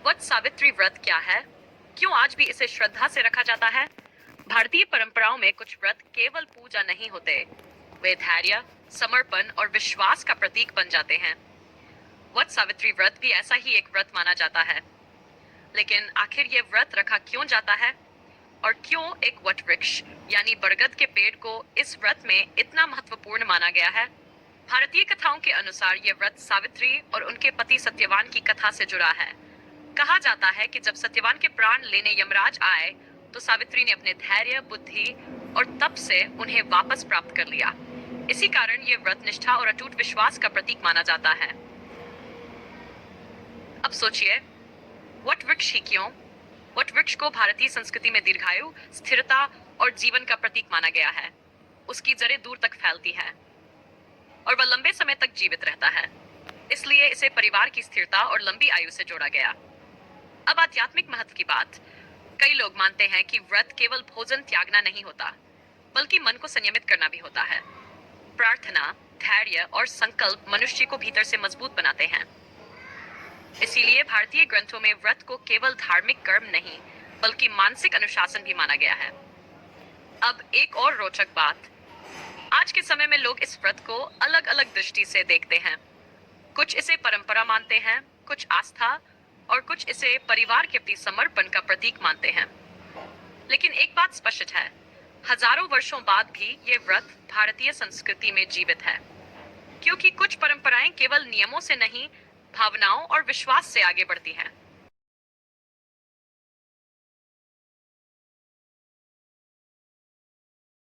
वट सावित्री व्रत क्या है? क्यों आज भी इसे श्रद्धा से रखा जाता है? भारतीय परंपराओं में कुछ व्रत केवल पूजा नहीं होते, वे धैर्य, समर्पण और विश्वास का प्रतीक बन जाते हैं। वट सावित्री व्रत भी ऐसा ही एक व्रत माना जाता है। लेकिन आखिर ये व्रत रखा क्यों जाता है और क्यों एक वट वृक्ष यानी बरगद के पेड़ को इस व्रत में इतना महत्वपूर्ण माना गया है? भारतीय कथाओं के अनुसार यह व्रत सावित्री और उनके पति सत्यवान की कथा से जुड़ा है। कहा जाता है कि जब सत्यवान के प्राण लेने यमराज आए तो सावित्री ने अपने धैर्य, बुद्धि और तप से उन्हें वापस प्राप्त कर लिया। इसी कारण यह व्रत निष्ठा और अटूट विश्वास का प्रतीक माना जाता है। अब सोचिए, वट वृक्ष ही क्यों? वट वृक्ष को भारतीय संस्कृति में दीर्घायु, स्थिरता और जीवन का प्रतीक माना गया है। उसकी जड़ें दूर तक फैलती हैं और वह लंबे समय तक जीवित रहता है। इसलिए इसे परिवार की स्थिरता और लंबी आयु से जोड़ा गया। अब आध्यात्मिक महत्व की बात। कई लोग मानते हैं कि व्रत केवल भोजन त्यागना नहीं होता, बल्कि मन को संयमित करना भी होता है। प्रार्थना, धैर्य और संकल्प मनुष्य को भीतर से मजबूत बनाते हैं। इसीलिए भारतीय ग्रंथों में व्रत को केवल धार्मिक कर्म नहीं, बल्कि मानसिक अनुशासन भी माना गया है। अब एक और रोचक बात, आज के समय में लोग इस व्रत को अलग अलग दृष्टि से देखते हैं। कुछ इसे परंपरा मानते हैं, कुछ आस्था और कुछ इसे परिवार के प्रति समर्पण का प्रतीक मानते हैं। लेकिन एक बात स्पष्ट है, हजारों वर्षों बाद भी ये व्रत भारतीय संस्कृति में जीवित है, क्योंकि कुछ परंपराएं केवल नियमों से नहीं, भावनाओं और विश्वास से आगे बढ़ती हैं।